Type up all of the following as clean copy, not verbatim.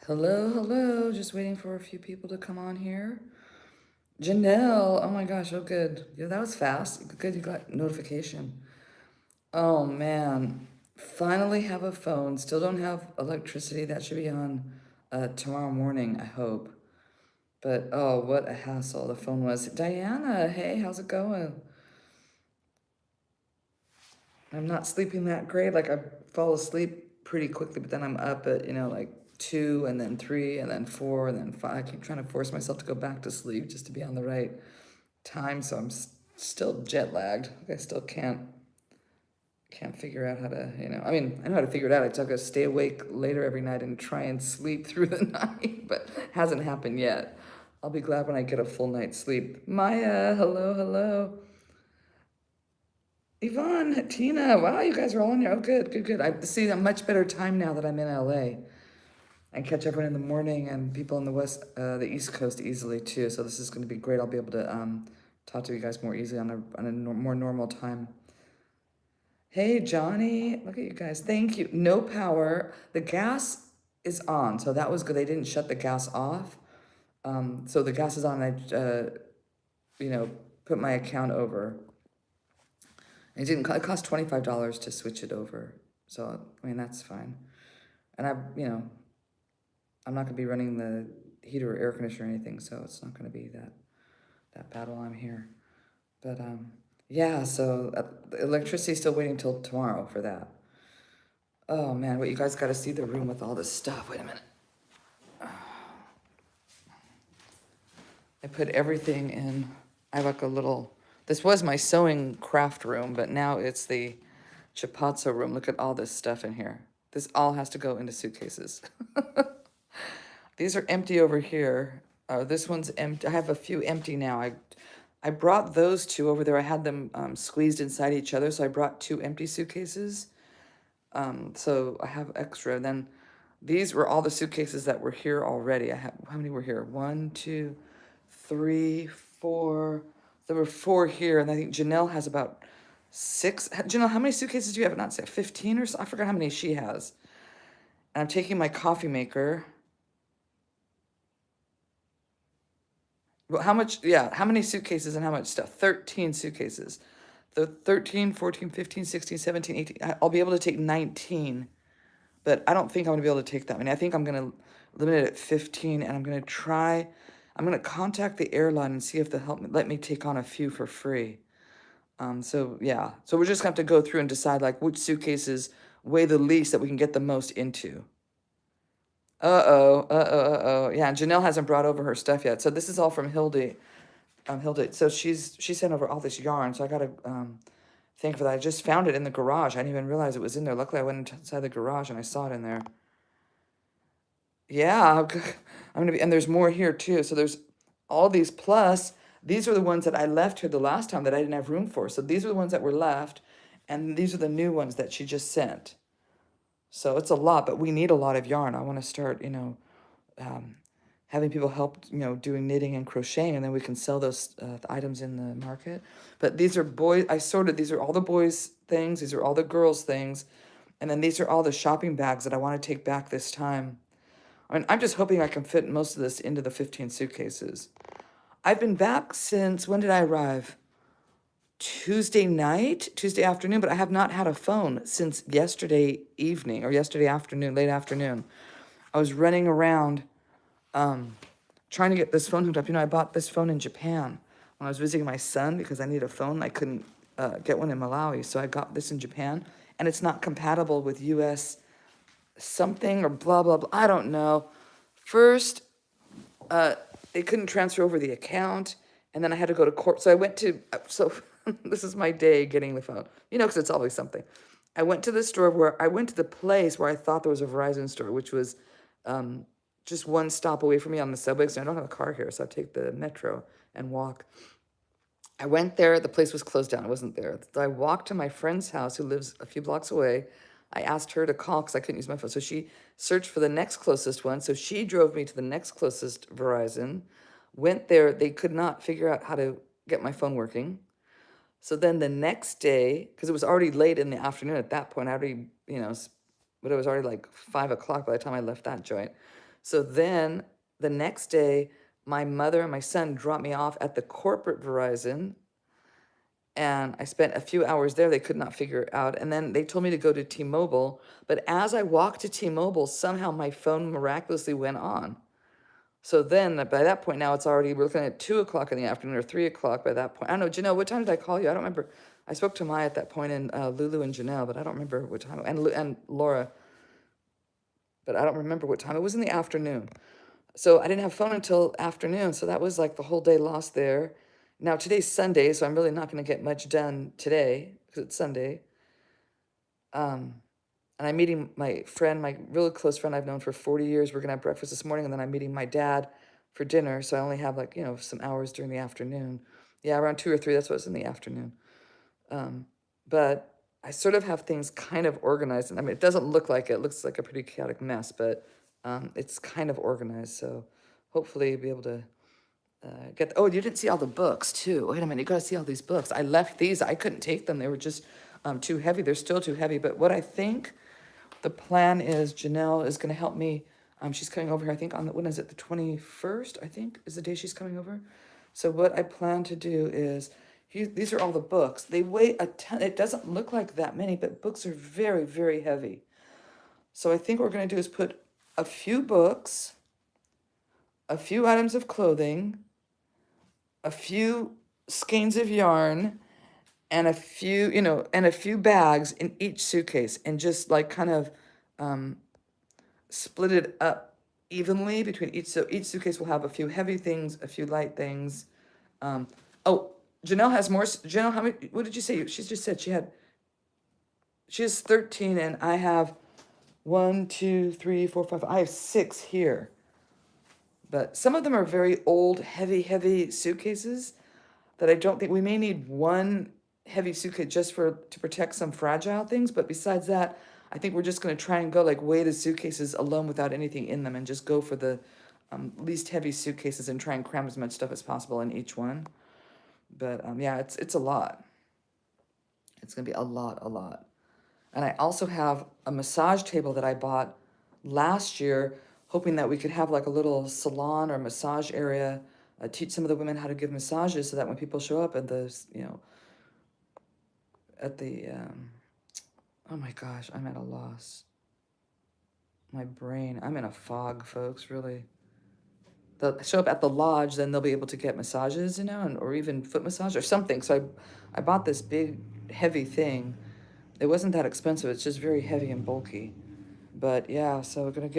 Hello, hello. Just waiting for a few people to come on here. Janelle, oh my gosh, oh good. Yeah, that was fast. Good, you got notification. Oh man, finally have a phone. Still don't have electricity. That should be on tomorrow morning, I hope. But oh, what a hassle the phone was. Diana, hey, how's it going? I'm not sleeping that great. Like I fall asleep pretty quickly, but then I'm up at, like 2 and then 3 and then 4 and then 5. I keep trying to force myself to go back to sleep just to be on the right time. So I'm still jet lagged. Like I still can't figure out how to, I mean, I know how to figure it out. I just gotta stay awake later every night and try and sleep through the night, but hasn't happened yet. I'll be glad when I get a full night's sleep. Maya, hello, hello. Yvonne, Tina, wow, you guys are all in here. Oh, good, good, good. I see a much better time now that I'm in LA. I catch everyone in the morning and people on the East Coast easily too. So this is going to be great. I'll be able to talk to you guys more easily on a more normal time. Hey, Johnny, look at you guys. Thank you. No power. The gas is on, so that was good. They didn't shut the gas off. So the gas is on. You know, put my account over. It cost $25 to switch it over. So, I mean, that's fine. And I'm not going to be running the heater or air conditioner or anything, so it's not going to be that bad while I'm here. But, yeah, so the electricity's still waiting till tomorrow for that. Oh, man, what you guys got to see the room with all this stuff. Wait a minute. I put everything in. I have like a little, this was my sewing craft room, but now it's the Chipatso room. Look at all this stuff in here. This all has to go into suitcases. These are empty over here. This one's empty. I have a few empty now. I brought those two over there. I had them squeezed inside each other, so I brought two empty suitcases. So I have extra. Then these were all the suitcases that were here already. I have, how many were here? 1, 2, 3, 4. There were 4 here, and I think Janelle has about 6. Janelle, how many suitcases do you have? Not say 15 or so. I forgot how many she has. And I'm taking my coffee maker. Well, how much? Yeah, how many suitcases and how much stuff? 13 suitcases. The 13, 14, 15, 16, 17, 18. I'll be able to take 19, but I don't think I'm going to be able to take that many. I think I'm going to limit it at 15, and I'm going to contact the airline and see if they'll let me take on a few for free. So yeah, so we're just going to have to go through and decide like which suitcases weigh the least that we can get the most into. Uh-oh. Yeah, Janelle hasn't brought over her stuff yet. So this is all from Hildy. Hildy. So she sent over all this yarn. So I gotta thank for that. I just found it in the garage. I didn't even realize it was in there. Luckily I went inside the garage and I saw it in there. Yeah, I'm gonna be, and there's more here too. So there's all these plus these are the ones that I left here the last time that I didn't have room for. So these are the ones that were left, and these are the new ones that she just sent. So it's a lot, but we need a lot of yarn. I want to start, having people help, doing knitting and crocheting, and then we can sell those items in the market. But these are boys, these are all the boys' things, these are all the girls' things, and then these are all the shopping bags that I want to take back this time. I mean, I'm just hoping I can fit most of this into the 15 suitcases. I've been back since, when did I arrive? Tuesday afternoon, but I have not had a phone since yesterday evening or yesterday afternoon, late afternoon. I was running around trying to get this phone hooked up. I bought this phone in Japan when I was visiting my son because I need a phone. I couldn't get one in Malawi, so I got this in Japan, and it's not compatible with US something or blah, blah, blah. I don't know. First, they couldn't transfer over the account, and then I had to go to court. So I went to, so this is my day getting the phone, because it's always something. I went to the place where I thought there was a Verizon store, which was just one stop away from me on the subway, so I don't have a car here, so I take the metro and walk. I went there, the place was closed down, it wasn't there. So I walked to my friend's house who lives a few blocks away. I asked her to call because I couldn't use my phone. So she searched for the next closest one. So she drove me to the next closest Verizon, went there. They could not figure out how to get my phone working. So then the next day, because it was already late in the afternoon at that point, but it was already like 5 o'clock by the time I left that joint. So then the next day, my mother and my son dropped me off at the corporate Verizon, and I spent a few hours there. They could not figure it out. And then they told me to go to T-Mobile. But as I walked to T-Mobile, somehow my phone miraculously went on. So then by that point now it's already, we're looking at 2 o'clock in the afternoon or 3 o'clock by that point. I don't know, Janelle, what time did I call you? I don't remember. I spoke to Maya at that point, and Lulu and Janelle, but I don't remember what time, and Laura, but I don't remember what time. It was in the afternoon. So I didn't have phone until afternoon. So that was like the whole day lost there. Now today's Sunday, so I'm really not going to get much done today because it's Sunday. And I'm meeting my friend, my really close friend I've known for 40 years. We're going to have breakfast this morning, and then I'm meeting my dad for dinner. So I only have like, some hours during the afternoon. Yeah, around 2 or 3, that's what's in the afternoon. But I sort of have things kind of organized. And I mean, it doesn't look like it. It looks like a pretty chaotic mess, but it's kind of organized. So hopefully you'll be able to oh, you didn't see all the books too. Wait a minute, you gotta see all these books. I left these, I couldn't take them. They were just too heavy. They're still too heavy. But what I think the plan is, Janelle is gonna help me. She's coming over here, I think on when is it? The 21st, I think, is the day she's coming over. So what I plan to do is, these are all the books. They weigh a ton. It doesn't look like that many, but books are very, very heavy. So I think what we're gonna do is put a few books, a few items of clothing, a few skeins of yarn, and a few bags in each suitcase, and just like kind of split it up evenly between each. So each suitcase will have a few heavy things, a few light things. Oh, Janelle has more. Janelle, how many? What did you say? She just said she has 13, and I have 1, 2, 3, 4, 5. I have 6 here. But some of them are very old, heavy suitcases that I don't think we may need one heavy suitcase just to protect some fragile things. But besides that, I think we're just going to try and go like weigh the suitcases alone without anything in them, and just go for the least heavy suitcases and try and cram as much stuff as possible in each one. But yeah, it's a lot. It's going to be a lot. And I also have a massage table that I bought last year, hoping that we could have like a little salon or massage area, teach some of the women how to give massages, so that when people show up at oh my gosh, I'm at a loss. My brain, I'm in a fog, folks, really. They'll show up at the lodge, then they'll be able to get massages, or even foot massage or something. So I bought this big, heavy thing. It wasn't that expensive. It's just very heavy and bulky. But yeah, so I gotta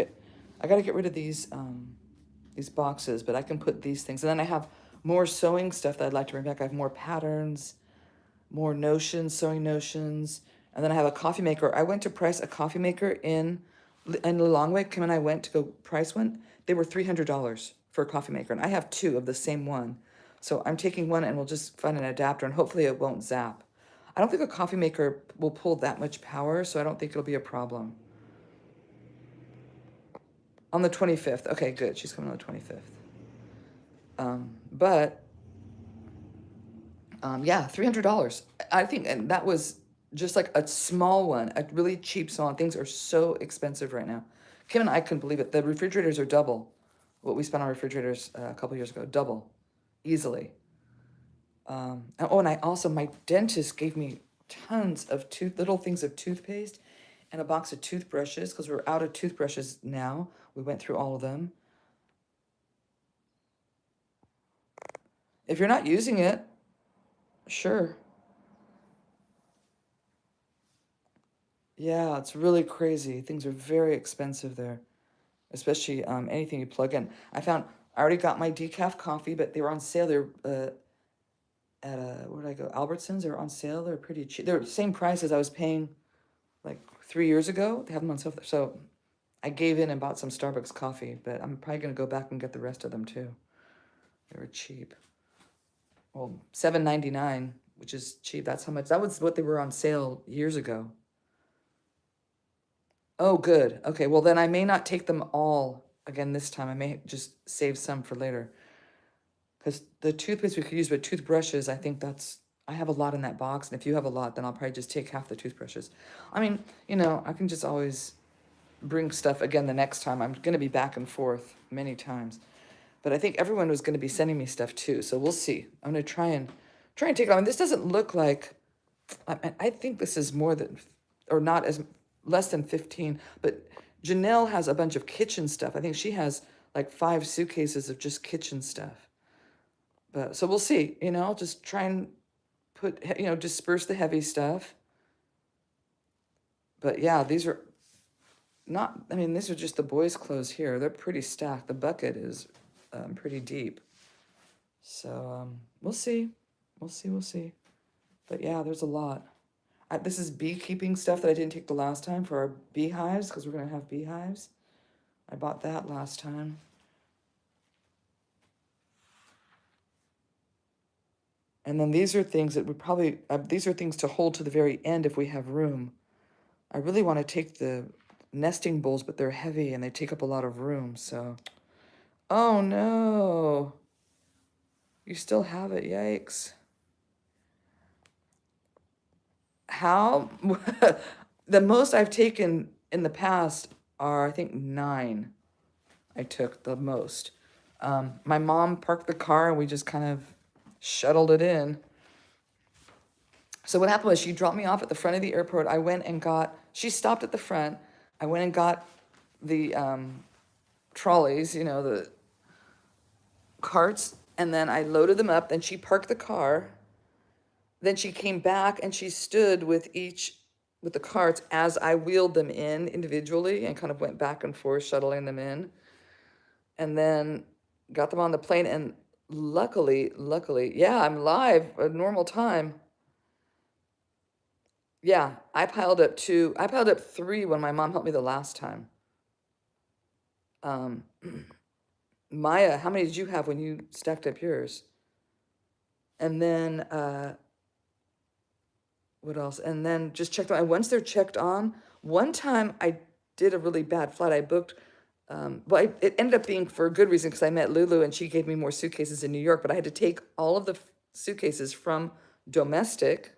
get rid of these boxes, but I can put these things. And then I have more sewing stuff that I'd like to bring back. I have more patterns, more notions, sewing notions. And then I have a coffee maker. I went to price a coffee maker in Lilongwe. Kim and I went to go price one. They were $300 for a coffee maker. And I have 2 of the same one. So I'm taking one, and we'll just find an adapter, and hopefully it won't zap. I don't think a coffee maker will pull that much power, so I don't think it'll be a problem. On the 25th. Okay, good. She's coming on the 25th. Yeah, $300. I think, and that was just like a small one, a really cheap small one. Things are so expensive right now. Kim and I couldn't believe it. The refrigerators are double what we spent on refrigerators a couple years ago. Double, easily. And I also, my dentist gave me tons of little things of toothpaste and a box of toothbrushes, because we're out of toothbrushes now. We went through all of them. If you're not using it, sure. Yeah, it's really crazy. Things are very expensive there, especially anything you plug in. I already got my decaf coffee, but they were on sale. They're at where did I go? Albertsons. They were on sale. They're pretty cheap. They're the same price as I was paying like 3 years ago. They have them on sale. So I gave in and bought some Starbucks coffee, but I'm probably gonna go back and get the rest of them too. They were cheap. Well, $7.99, which is cheap. That was what they were on sale years ago. Oh, good. Okay, well then I may not take them all again this time. I may just save some for later. Because the toothpaste we could use, but toothbrushes, I think I have a lot in that box. And if you have a lot, then I'll probably just take half the toothbrushes. I mean, I can just always bring stuff again the next time. I'm going to be back and forth many times. But I think everyone was going to be sending me stuff too. So we'll see. I'm going to try and take it on. This doesn't look like, I think this is more than, or not as, less than 15. But Janelle has a bunch of kitchen stuff. I think she has like 5 suitcases of just kitchen stuff. But so we'll see, just try and put, disperse the heavy stuff. But yeah, these are not, I mean, these are just the boys' clothes here. They're pretty stacked. The bucket is pretty deep. So we'll see. We'll see. But yeah, there's a lot. This is beekeeping stuff that I didn't take the last time for our beehives, because we're going to have beehives. I bought that last time. And then these are things that would probably, these are things to hold to the very end if we have room. I really want to take the nesting bowls, but they're heavy and they take up a lot of room, so. Oh no. You still have it, yikes. How? The most I've taken in the past are, I think, 9. I took the most. My mom parked the car and we just kind of shuttled it in. So what happened was she dropped me off at the front of the airport. I went and she stopped at the front. I went and got the trolleys, the carts, and then I loaded them up. Then she parked the car. Then she came back and she stood with the carts as I wheeled them in individually and kind of went back and forth, shuttling them in. And then got them on the plane. And luckily, yeah, I'm live, a normal time. Yeah, I piled up 3 when my mom helped me the last time. Maya, how many did you have when you stacked up yours? And then, what else? And then just checked on, and once they're checked on, one time I did a really bad flight. I booked, it ended up being for a good reason because I met Lulu and she gave me more suitcases in New York, but I had to take all of the suitcases from domestic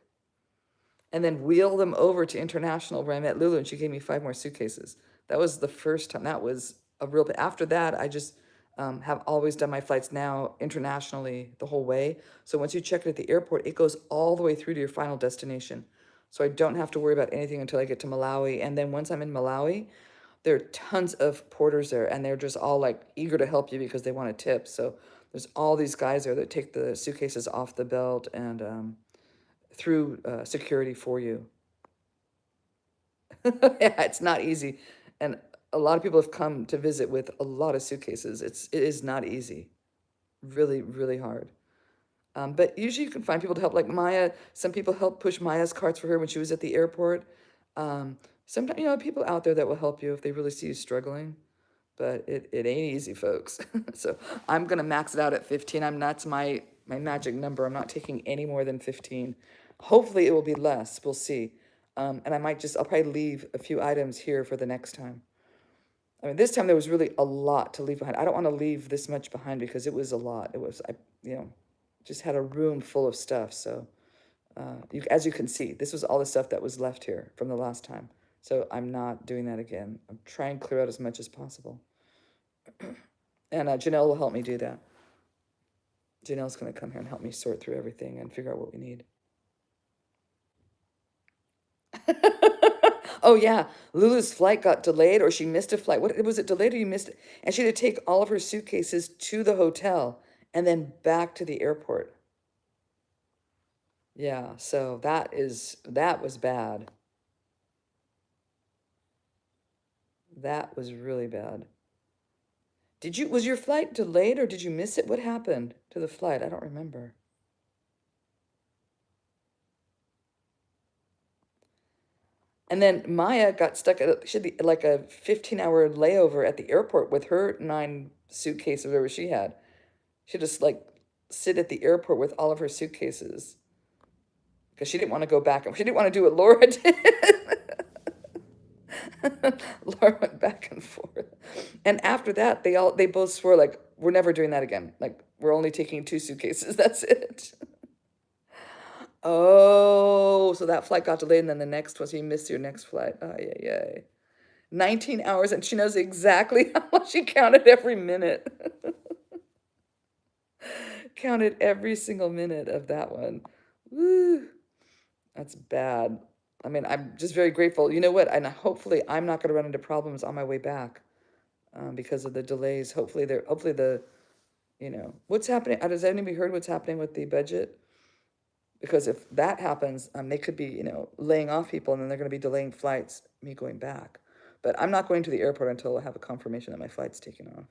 and then wheel them over to international where I met Lulu and she gave me 5 more suitcases. That was the first time. That was a real, after that, I just have always done my flights now internationally the whole way. So once you check it at the airport, it goes all the way through to your final destination. So I don't have to worry about anything until I get to Malawi. And then once I'm in Malawi, there are tons of porters there and they're just all like eager to help you because they want a tip. So there's all these guys there that take the suitcases off the belt and through security for you. Yeah, it's not easy. And a lot of people have come to visit with a lot of suitcases. It is not easy. Really, really hard. But usually you can find people to help, like Maya. Some people help push Maya's carts for her when she was at the airport. Sometimes, people out there that will help you if they really see you struggling. But it ain't easy, folks. So I'm going to max it out at 15. That's my magic number. I'm not taking any more than 15. Hopefully it will be less. We'll see. And I'll probably leave a few items here for the next time. I mean, this time there was really a lot to leave behind. I don't want to leave this much behind because it was a lot. Just had a room full of stuff. So as you can see, this was all the stuff that was left here from the last time. So I'm not doing that again. I'm trying to clear out as much as possible. And Janelle will help me do that. Janelle's going to come here and help me sort through everything and figure out what we need. Oh yeah, Lulu's flight got delayed, or she missed a flight. What was it, delayed or you missed it? And she had to take all of her suitcases to the hotel and then back to the airport. Yeah, so that was bad. That was really bad. Was your flight delayed or did you miss it? What happened to the flight? I don't remember. And then Maya got stuck she had like a 15-hour layover at the airport with her 9 suitcases, whatever she had. She just like sit at the airport with all of her suitcases because she didn't want to go back. She didn't want to do what Laura did. Laura went back and forth. And after that, they both swore like, we're never doing that again. Like, we're only taking 2 suitcases. That's it. Oh, so that flight got delayed, and then the next was you missed your next flight. Oh, yeah. 19 hours, and she knows exactly how much she counted every minute. Counted every single minute of that one. Woo, that's bad. I mean, I'm just very grateful. You know what? And hopefully, I'm not going to run into problems on my way back because of the delays. Hopefully what's happening. Has anybody heard what's happening with the budget? Because if that happens, they could be, laying off people, and then they're going to be delaying flights, me going back. But I'm not going to the airport until I have a confirmation that my flight's taken off.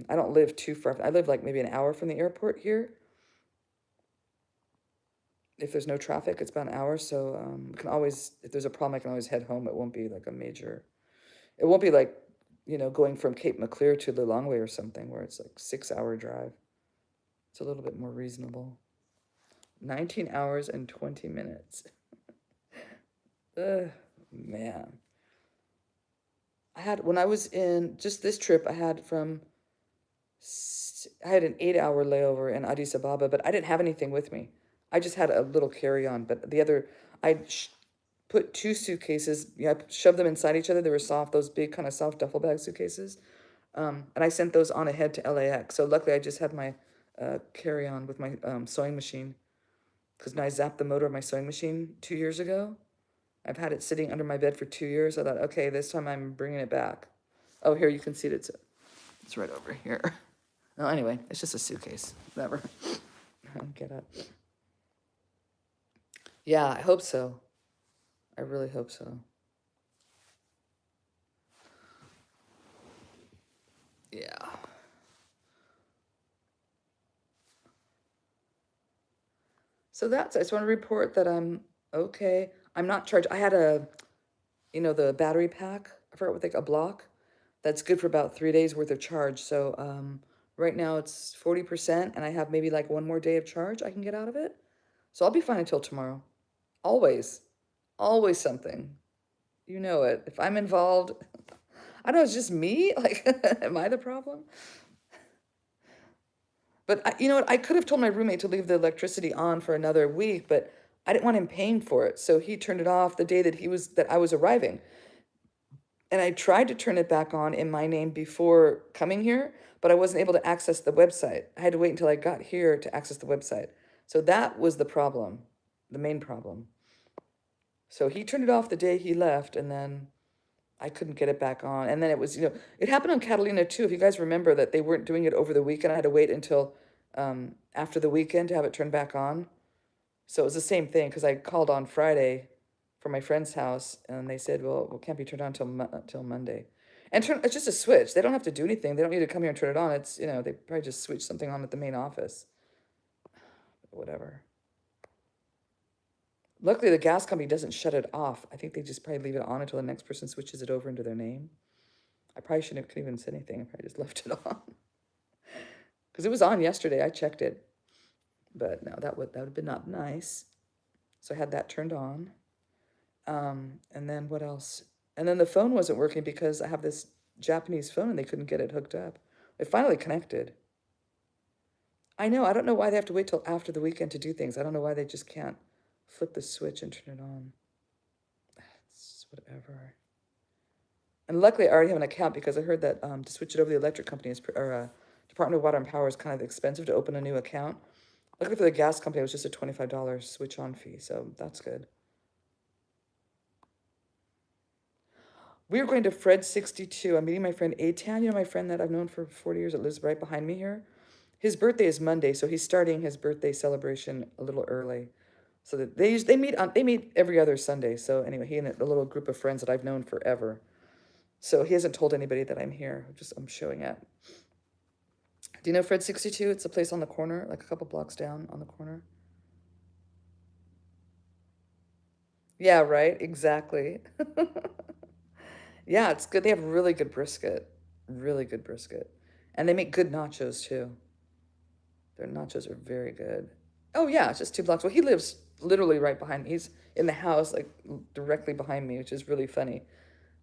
I don't live too far. I live like maybe an hour from the airport here. If there's no traffic, it's about an hour. So we can always, if there's a problem, I can always head home. It won't be like it won't be like, going from Cape Maclear to Lilongwe or something where it's like 6 hour drive. It's a little bit more reasonable. 19 hours and 20 minutes. Ugh, man. When I was in just this trip, I had an 8 hour layover in Addis Ababa, but I didn't have anything with me. I just had a little carry-on, but I put two suitcases, I shoved them inside each other. They were soft, those big kind of soft duffel bag suitcases. And I sent those on ahead to LAX. So luckily I just had my carry-on with my sewing machine, because when I zapped the motor of my sewing machine 2 years ago, I've had it sitting under my bed for 2 years. I thought, okay, this time I'm bringing it back. Oh, here, you can see it. It's right over here. No, anyway, it's just a suitcase. Whatever. Get up. Yeah, I hope so. I really hope so. Yeah. So I just want to report that I'm okay. I'm not charged. I had the battery pack. I forgot what a block. That's good for about 3 days worth of charge. So right now it's 40%, and I have maybe like one more day of charge I can get out of it. So I'll be fine until tomorrow. Always. Always something. You know it. If I'm involved, I don't know, it's just me. Like, am I the problem? But you know what? I could have told my roommate to leave the electricity on for another week, but I didn't want him paying for it. So he turned it off the day that I was arriving. And I tried to turn it back on in my name before coming here, but I wasn't able to access the website. I had to wait until I got here to access the website. So that was the problem, the main problem. So he turned it off the day he left, and then I couldn't get it back on. And then it was, it happened on Catalina too. If you guys remember that they weren't doing it over the weekend, I had to wait until after the weekend to have it turned back on. So it was the same thing, because I called on Friday from my friend's house, and they said, well, it can't be turned on till Monday. And it's just a switch. They don't have to do anything. They don't need to come here and turn it on. It's, they probably just switch something on at the main office. Whatever. Luckily, the gas company doesn't shut it off. I think they just probably leave it on until the next person switches it over into their name. I probably shouldn't have even said anything. I probably just left it on. Because it was on yesterday. I checked it. But no, that would have been not nice. So I had that turned on. And then what else? And then the phone wasn't working because I have this Japanese phone and they couldn't get it hooked up. It finally connected. I know. I don't know why they have to wait till after the weekend to do things. I don't know why they just can't flip the switch and turn it on. It's whatever. And luckily, I already have an account, because I heard that to switch it over to the electric company Department of Water and Power is kind of expensive to open a new account. Luckily for the gas company, it was just a $25 switch on fee, so that's good. We are going to Fred 62. I'm meeting my friend Eitan, my friend that I've known for 40 years that lives right behind me here. His birthday is Monday, so he's starting his birthday celebration a little early. So that they meet every other Sunday. So anyway, he and a little group of friends that I've known forever. So he hasn't told anybody that I'm here. I'm showing up. Do you know Fred 62? It's a place on the corner, like a couple blocks down on the corner. Yeah, right? Exactly. Yeah, it's good. They have really good brisket. Really good brisket. And they make good nachos too. Their nachos are very good. Oh yeah, it's just 2 blocks. Well, he lives literally right behind me. He's in the house, like directly behind me, which is really funny.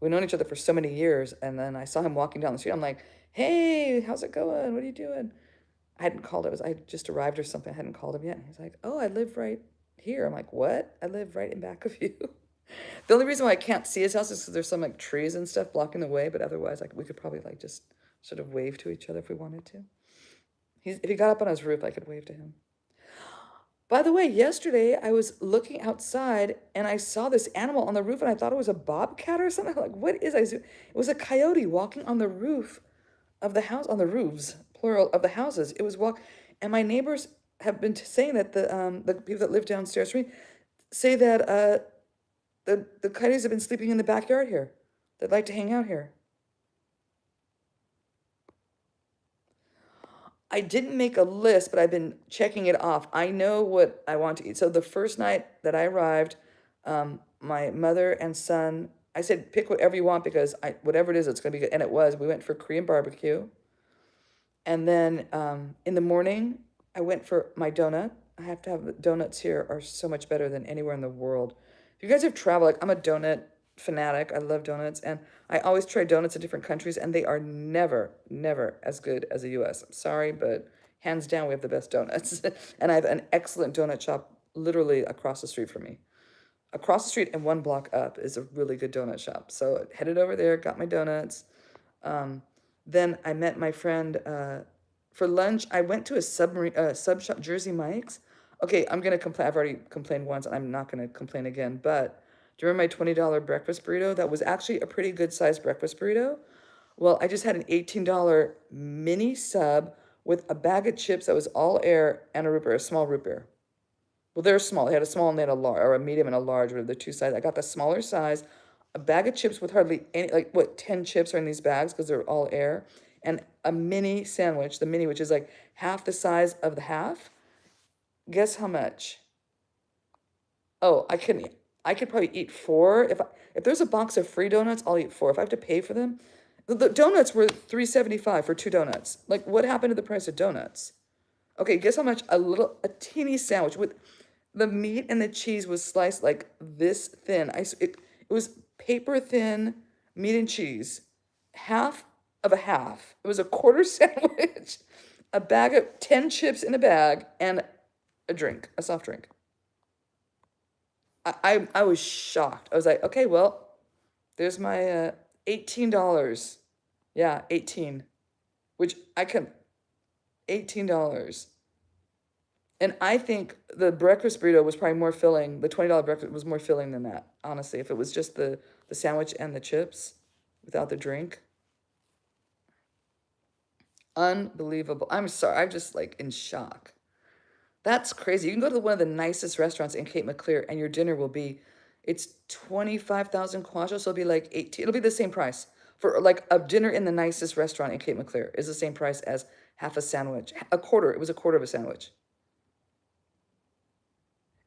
We've known each other for so many years, and then I saw him walking down the street. I'm like, hey, how's it going? What are you doing? I hadn't called. I just arrived or something. I hadn't called him yet. And he's like, oh, I live right here. I'm like, what? I live right in back of you. The only reason why I can't see his house is because there's some like trees and stuff blocking the way, but otherwise, like we could probably like just sort of wave to each other if we wanted to. If he got up on his roof, I could wave to him. By the way, yesterday I was looking outside and I saw this animal on the roof and I thought it was a bobcat or something. Like, what is it? It was a coyote walking on the roof of the house, on the roofs, plural, of the houses. It was and my neighbors have been saying that the people that live downstairs from me say that the coyotes have been sleeping in the backyard here. They'd like to hang out here. I didn't make a list, but I've been checking it off. I know what I want to eat. So the first night that I arrived, my mother and son, I said, pick whatever you want because whatever it is, it's going to be good. And it was. We went for Korean barbecue. And then in the morning, I went for my donut. I have to have donuts here are so much better than anywhere in the world. If you guys have traveled, like I'm a donut fanatic. I love donuts. And I always try donuts in different countries, and they are never, never as good as the US. I'm sorry, but hands down, we have the best donuts. And I have an excellent donut shop literally across the street from me. Across the street and one block up is a really good donut shop. So I headed over there, got my donuts. Then I met my friend for lunch. I went to a sub shop, Jersey Mike's. Okay, I'm gonna complain. I've already complained once, and I'm not gonna complain again. But do you remember my $20 breakfast burrito? That was actually a pretty good sized breakfast burrito. Well, I just had an $18 mini sub with a bag of chips that was all air and a root beer, a small root beer. Well, they're small. They had a small and they had a large, or a medium and a large, whatever the two sizes. I got the smaller size, a bag of chips with hardly any, like what, 10 chips are in these bags because they're all air, and a mini sandwich, the mini, which is like half the size of the half. Guess how much? Oh, I could probably eat four. If there's a box of free donuts, I'll eat four. If I have to pay for them, the donuts were $3.75 for two donuts. Like, what happened to the price of donuts? Okay, guess how much a teeny sandwich with the meat and the cheese was sliced like this thin. It was paper thin meat and cheese, half of a half. It was a quarter sandwich, a bag of 10 chips in a bag, and a drink, a soft drink. I was shocked. I was like, okay, well, there's my $18. Yeah, 18, which I can, $18. And I think the breakfast burrito was probably more filling. The $20 breakfast was more filling than that, honestly. If it was just the sandwich and the chips without the drink. Unbelievable. I'm sorry. I'm just like in shock. That's crazy. You can go to one of the nicest restaurants in Cape Maclear and your dinner will be, it's 25,000 kwacha, so it'll be like 18. It'll be the same price. For like a dinner in the nicest restaurant in Cape Maclear is the same price as half a sandwich. A quarter. It was a quarter of a sandwich.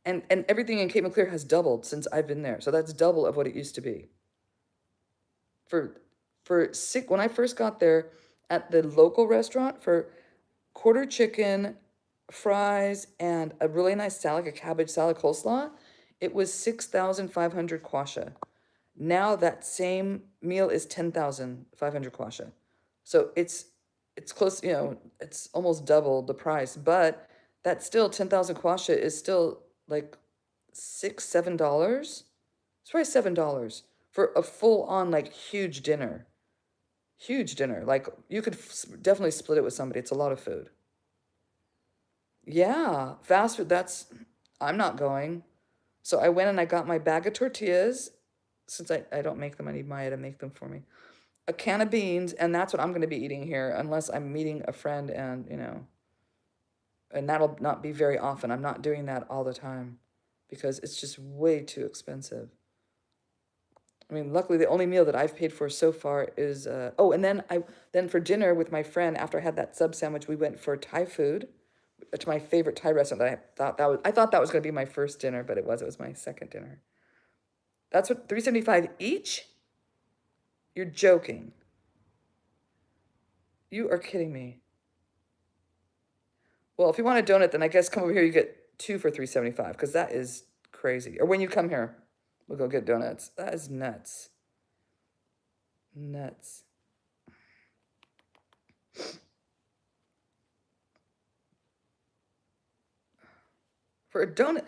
And everything in Cape Maclear has doubled since I've been there. So that's double of what it used to be. When I first got there at the local restaurant for quarter chicken, fries, and a really nice salad, like a cabbage salad coleslaw, it was 6,500 kwacha. Now that same meal is 10,500 kwacha. So it's close, it's almost double the price, but that's still 10,000 kwacha is still like $6-7. It's probably $7 for a full-on like huge dinner. Huge dinner. Like you could definitely split it with somebody. It's a lot of food. Yeah, fast food. I'm not going. So I went and I got my bag of tortillas. Since I don't make them, I need Maya to make them for me. A can of beans, and that's what I'm going to be eating here, unless I'm meeting a friend and, and that'll not be very often. I'm not doing that all the time because it's just way too expensive. I mean, luckily the only meal that I've paid for so far is and then for dinner with my friend after I had that sub sandwich, we went for Thai food to my favorite Thai restaurant that I thought that was going to be my first dinner, but it was my second dinner. That's what $3.75 each? You're joking. You are kidding me. Well, if you want a donut, then I guess come over here. You get two for $3.75 because that is crazy. Or when you come here, we'll go get donuts. That is nuts. Nuts. For a donut,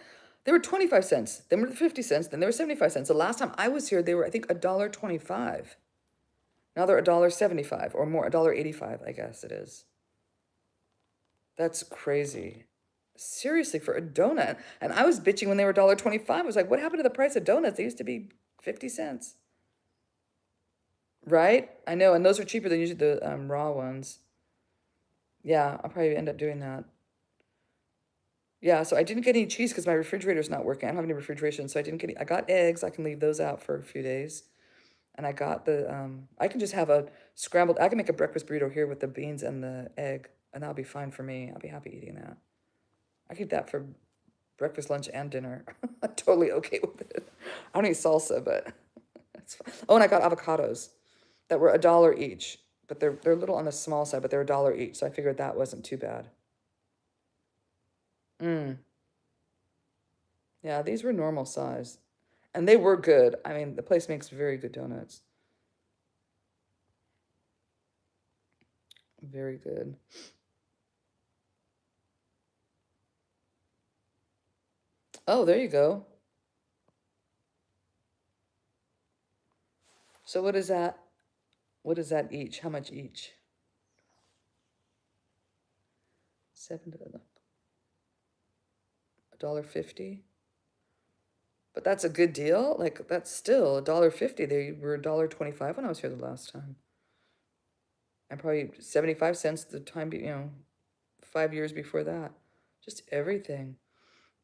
They were 25 cents. Then were 50 cents. Then they were 75 cents. The last time I was here, they were, I think, $1.25. Now they're $1.75 or more, $1.85, I guess it is. That's crazy. Seriously, for a donut. And I was bitching when they were $1.25. I was like, what happened to the price of donuts? They used to be 50 cents. Right? I know, and those are cheaper than usually the raw ones. Yeah, I'll probably end up doing that. Yeah, so I didn't get any cheese because my refrigerator's not working. I don't have any refrigeration, so I didn't get any. I got eggs. I can leave those out for a few days. And I got the, I can just have a scrambled, I can make a breakfast burrito here with the beans and the egg, and that'll be fine for me. I'll be happy eating that. I could eat that for breakfast, lunch, and dinner. I'm totally okay with it. I don't eat salsa, but it's fine. Oh, and I got avocados that were $1 each, but they're a little on the small side, but they're $1 each, so I figured that wasn't too bad. Yeah, these were normal size. And they were good. I mean, the place makes very good donuts. Very good. Oh, there you go. So what is that? What is that each? How much each? $1.50. But that's a good deal. Like that's still $1.50. They were $1.25 when I was here the last time. And probably 75 cents the time, 5 years before that. Just everything.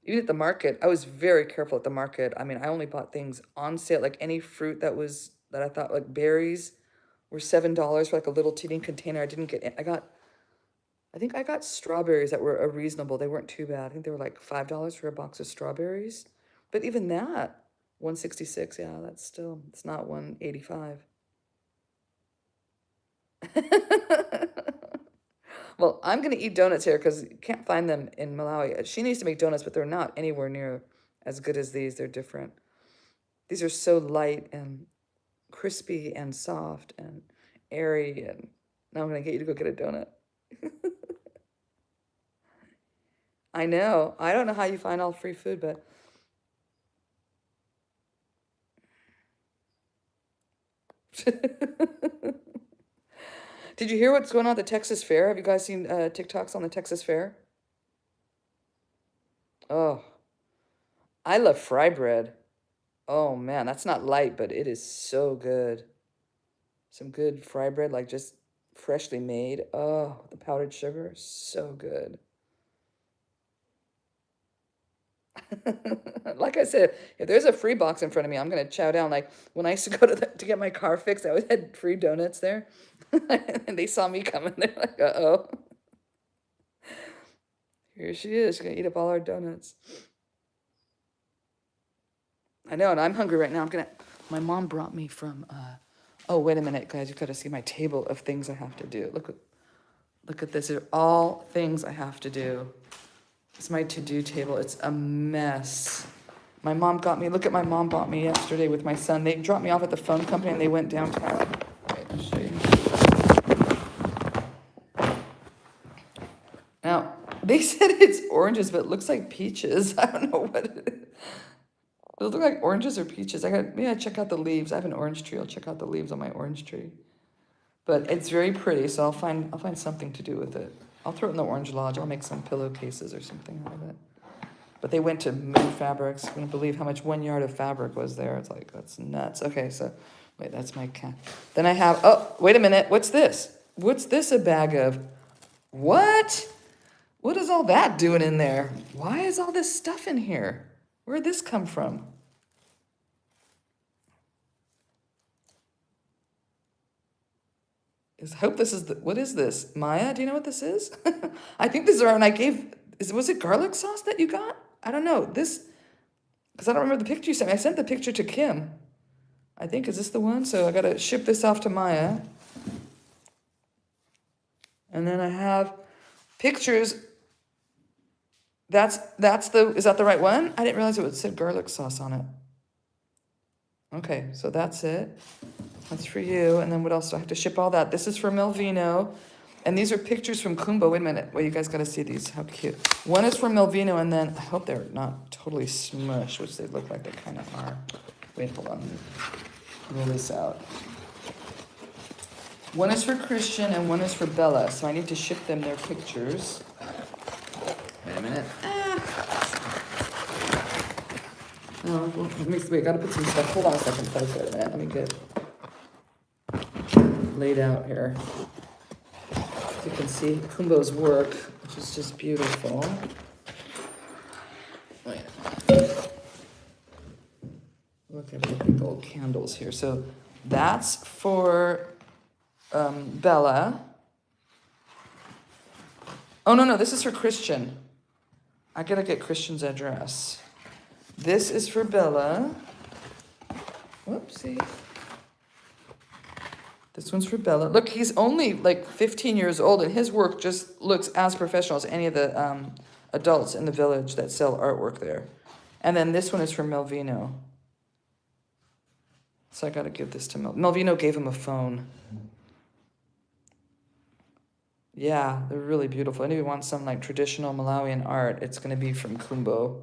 Even at the market, I was very careful at the market. I mean, I only bought things on sale, like any fruit that I thought like berries were $7 for like a little teeny container. I think I got strawberries that were reasonable. They weren't too bad. I think they were like $5 for a box of strawberries. But even that, 166, yeah, it's not 185. Well, I'm going to eat donuts here because you can't find them in Malawi. She needs to make donuts, but they're not anywhere near as good as these. They're different. These are so light and crispy and soft and airy. And now I'm going to get you to go get a donut. I know. I don't know how you find all free food, but... Did you hear what's going on at the Texas Fair? Have you guys seen TikToks on the Texas Fair? Oh, I love fry bread. Oh man, that's not light, but it is so good. Some good fry bread, like just freshly made. Oh, the powdered sugar, so good. Like I said, if there's a free box in front of me, I'm gonna chow down. Like when I used to go to get my car fixed, I always had free donuts there, and they saw me coming. They're like, "Uh-oh, here she is. She's gonna eat up all our donuts." I know, and I'm hungry right now. My mom brought me from. Oh, wait a minute, guys! You gotta see my table of things I have to do. Look at this. These are all things I have to do. It's my to-do table. It's a mess. My mom look at my mom bought me yesterday with my son. They dropped me off at the phone company and they went downtown. Wait, I'll show you. Now, they said it's oranges, but it looks like peaches. I don't know what it is. Does it look like oranges or peaches? Maybe I check out the leaves. I have an orange tree. I'll check out the leaves on my orange tree. But it's very pretty, so I'll find something to do with it. I'll throw it in the Orange Lodge. I'll make some pillowcases or something out of it. But they went to Mood Fabrics. I couldn't believe how much 1 yard of fabric was there. It's like, that's nuts. Okay, so, wait, that's my cat. Then I have, oh, wait a minute. What's this? What's this a bag of? What? What is all that doing in there? Why is all this stuff in here? Where'd this come from? I hope this is what is this? Maya, do you know what this is? I think this is around was it garlic sauce that you got? I don't know. Because I don't remember the picture you sent me. I sent the picture to Kim. I think, is this the one? So I got to ship this off to Maya. And then I have pictures. Is that the right one? I didn't realize it said garlic sauce on it. Okay, so that's it. That's for you. And then what else do I have to ship all that? This is for Melvino. And these are pictures from Kumbo. Wait a minute. Wait, you guys got to see these. How cute. One is from Melvino, and then I hope they're not totally smushed, which they look like they kind of are. Wait, hold on. Roll this out. One is for Christian and one is for Bella, so I need to ship them their pictures. Wait a minute. Oh, well, wait, I gotta put some stuff. Hold on a second, folks. Wait a minute. Let me get laid out here. You can see Kumbo's work, which is just beautiful. Wait a minute. Look at the big old candles here. So that's for Bella. Oh, no, this is for Christian. I gotta get Christian's address. This is for Bella. Whoopsie. This one's for Bella. Look, he's only like 15 years old, and his work just looks as professional as any of the adults in the village that sell artwork there. And then this one is for Melvino. So I got to give this to Melvino gave him a phone. Yeah, they're really beautiful. Anybody wants some like traditional Malawian art, it's going to be from Kumbo.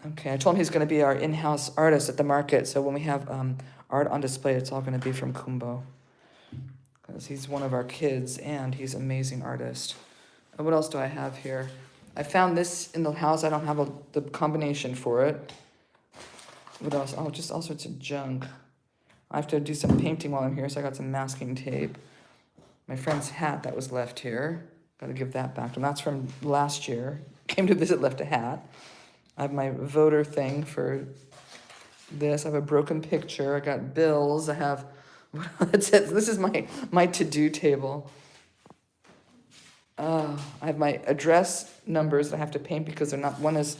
Okay, I told him he's going to be our in-house artist at the market. So when we have art on display, it's all going to be from Kumbo. Because he's one of our kids and he's an amazing artist. And what else do I have here? I found this in the house. I don't have the combination for it. What else? Oh, just all sorts of junk. I have to do some painting while I'm here, so I got some masking tape. My friend's hat that was left here. Got to give that back to him. That's from last year. Came to visit, left a hat. I have my voter thing for this. I have a broken picture. I got bills. I have, it says, this is my to-do table. I have my address numbers that I have to paint because they're not, one is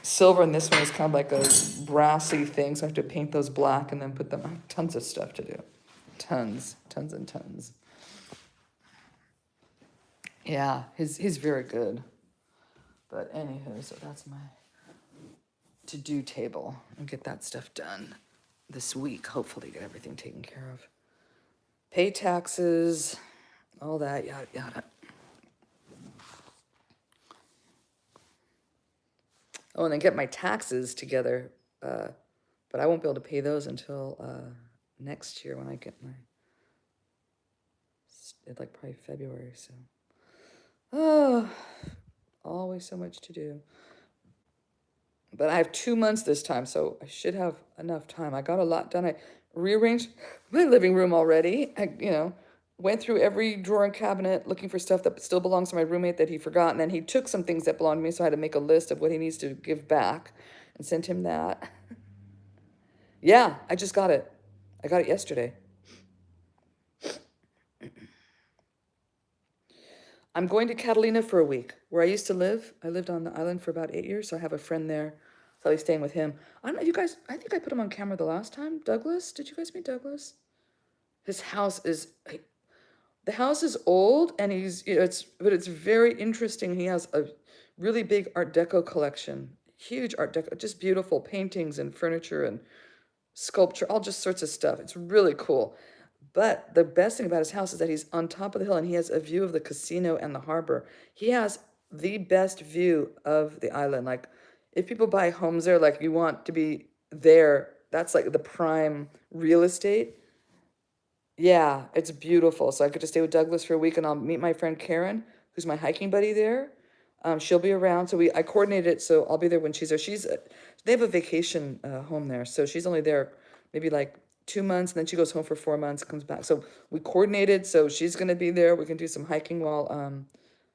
silver and this one is kind of like a brassy thing. So I have to paint those black and then put them, I have tons of stuff to do. Tons and tons. Yeah, he's very good. But anywho, so that's my to-do table and get that stuff done this week. Hopefully get everything taken care of. Pay taxes, all that, yada, yada. Oh, and then get my taxes together. But I won't be able to pay those until next year when I get my, like probably February, so. Oh, always so much to do. But I have 2 months this time, so I should have enough time. I got a lot done. I rearranged my living room already. I, went through every drawer and cabinet looking for stuff that still belongs to my roommate that he forgot. And then he took some things that belonged to me, so I had to make a list of what he needs to give back and sent him that. Yeah, I just got it. I got it yesterday. I'm going to Catalina for a week, where I used to live. I lived on the island for about 8 years, so I have a friend there. So I'll be staying with him. I don't know, you guys, I think I put him on camera the last time. Douglas, did you guys meet Douglas? His house is, the house is old, and but it's very interesting. He has a really big Art Deco collection, huge Art Deco, just beautiful paintings and furniture and sculpture, all just sorts of stuff. It's really cool. But the best thing about his house is that he's on top of the hill and he has a view of the casino and the harbor. He has the best view of the island. Like, if people buy homes there, like you want to be there, that's like the prime real estate. Yeah, it's beautiful. So I could just stay with Douglas for a week and I'll meet my friend Karen, who's my hiking buddy there. She'll be around. So I coordinated it, so I'll be there when she's there. They have a vacation home there. So she's only there maybe like 2 months, and then she goes home for 4 months, comes back. So we coordinated, so she's gonna be there. We can do some hiking while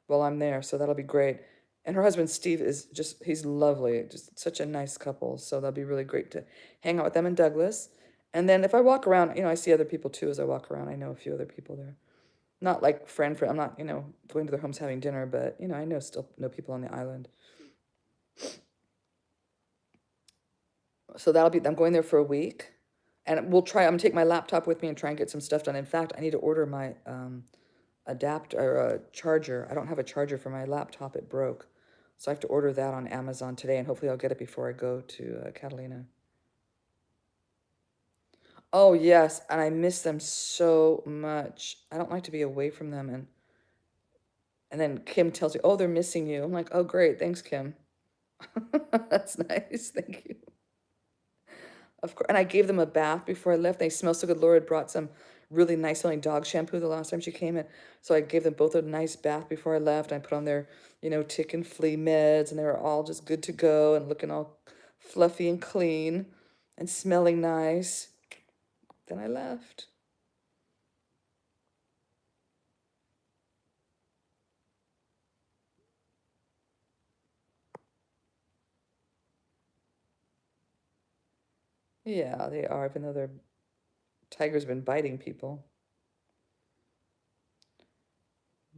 I'm there, so that'll be great. And her husband Steve he's lovely, just such a nice couple. So that'll be really great to hang out with them and Douglas. And then if I walk around, I see other people too as I walk around. I know a few other people there. Not like friend. I'm not, going to their homes having dinner, but I still know people on the island. So I'm going there for a week. And I'm gonna take my laptop with me and try and get some stuff done. In fact, I need to order my adapter or charger. I don't have a charger for my laptop. It broke. So I have to order that on Amazon today, and hopefully I'll get it before I go to Catalina. Oh, yes, and I miss them so much. I don't like to be away from them, and then Kim tells me, "Oh, they're missing you." I'm like, "Oh, great, thanks, Kim." That's nice, thank you. Of course, and I gave them a bath before I left. They smell so good. Laura had brought some really nice smelling dog shampoo the last time she came in, so I gave them both a nice bath before I left. I put on their, tick and flea meds, and they were all just good to go and looking all fluffy and clean and smelling nice. Then I left. Yeah, they are, even though their tiger's been biting people.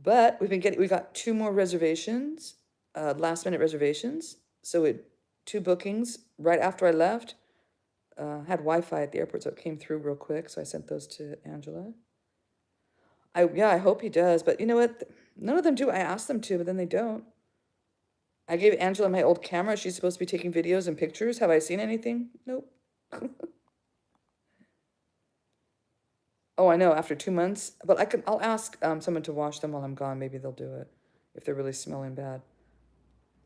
But we got two more reservations, last minute reservations. So it two bookings right after I left. Had Wi-Fi at the airport, so it came through real quick. So I sent those to Angela. I hope he does. But you know what? None of them do. I asked them to, but then they don't. I gave Angela my old camera. She's supposed to be taking videos and pictures. Have I seen anything? Nope. Oh, I know. After 2 months, but I'll ask someone to wash them while I'm gone. Maybe they'll do it if they're really smelling bad.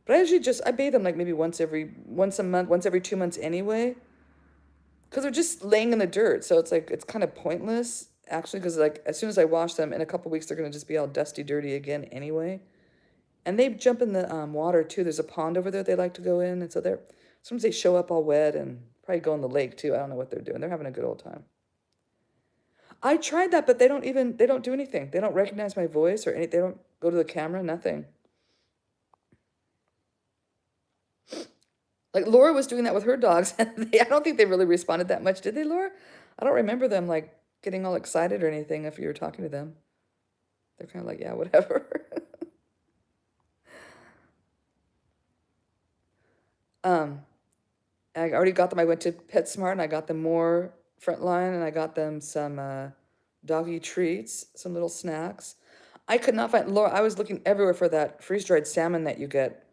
But I usually I bathe them like maybe once a month, once every 2 months anyway. Because they're just laying in the dirt. So it's like, it's kind of pointless actually. Because like as soon as I wash them in a couple weeks, they're going to just be all dusty, dirty again anyway. And they jump in the water too. There's a pond over there they like to go in. And so sometimes they show up all wet and probably go in the lake too. I don't know what they're doing. They're having a good old time. I tried that, but they don't do anything. They don't recognize my voice or anything. They don't go to the camera, nothing. Like Laura was doing that with her dogs, and I don't think they really responded that much, did they, Laura? I don't remember them like getting all excited or anything if you were talking to them. They're kind of like, yeah, whatever. um, I already got them. I went to PetSmart and I got them more Frontline, and I got them some doggy treats, some little snacks. I could not find Laura. I was looking everywhere for that freeze-dried salmon that you get,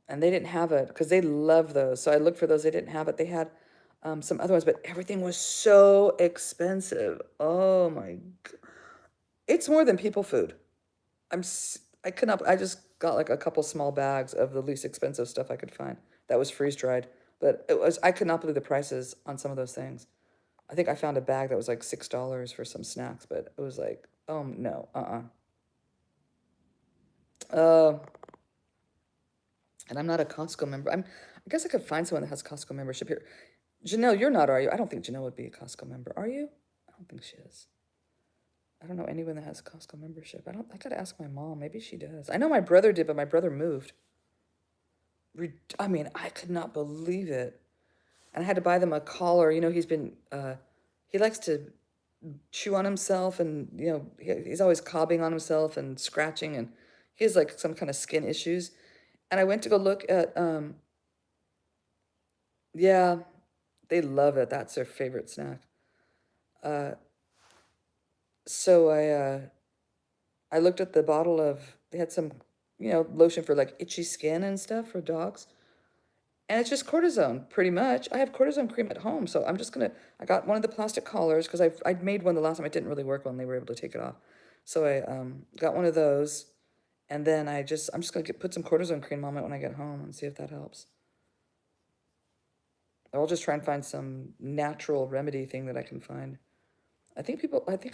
and they didn't have it because they love those. So I looked for those. They didn't have it. They had some other ones, but everything was so expensive. Oh my, it's more than people food. I could not. I just got like a couple small bags of the least expensive stuff I could find that was freeze dried. But I could not believe the prices on some of those things. I think I found a bag that was like $6 for some snacks, but it was like, oh no, uh, and I'm not a Costco member. I guess I could find someone that has Costco membership here. Janelle, you're not, are you? I don't think Janelle would be a Costco member. Are you? I don't think she is. I don't know anyone that has Costco membership. I gotta ask my mom. Maybe she does. I know my brother did, but my brother moved. I mean, I could not believe it. And I had to buy them a collar. He likes to chew on himself, and, he's always cobbing on himself and scratching, and he has like some kind of skin issues. And I went to go look at, yeah, they love it. That's their favorite snack. Uh, so I looked at the bottle of, they had some, lotion for like itchy skin and stuff for dogs. And it's just cortisone, pretty much. I have cortisone cream at home, so I got one of the plastic collars because I'd made one the last time. It didn't really work well, and they were able to take it off. So I got one of those, and then I'm just gonna put some cortisone cream on it when I get home and see if that helps. I'll just try and find some natural remedy thing that I can find. I think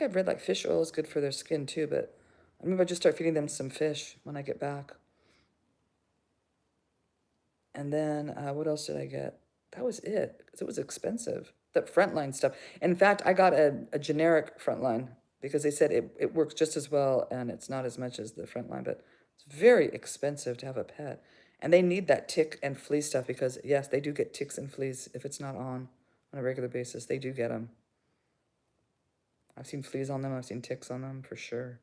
I've read like fish oil is good for their skin too, but I maybe I just start feeding them some fish when I get back. And then what else did I get? That was it, because it was expensive. The Frontline stuff. In fact, I got a generic Frontline because they said it works just as well and it's not as much as the Frontline, but it's very expensive to have a pet. And they need that tick and flea stuff because, yes, they do get ticks and fleas if it's not on a regular basis. They do get them. I've seen fleas on them. I've seen ticks on them for sure.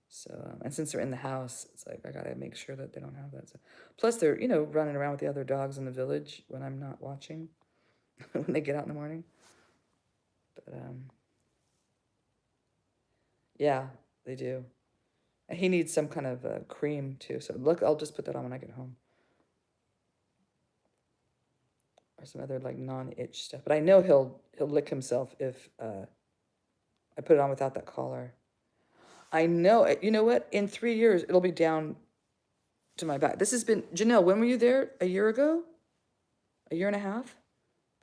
So, and since they're in the house, it's like I gotta make sure that they don't have that. So, plus, they're running around with the other dogs in the village when I'm not watching, when they get out in the morning. But yeah, they do. And he needs some kind of cream too. So look, I'll just put that on when I get home. some other like non-itch stuff. But I know he'll lick himself if I put it on without that collar. I know it. You know what? In 3 years, it'll be down to my back. This has been, Janelle, when were you there? A year ago? A year and a half?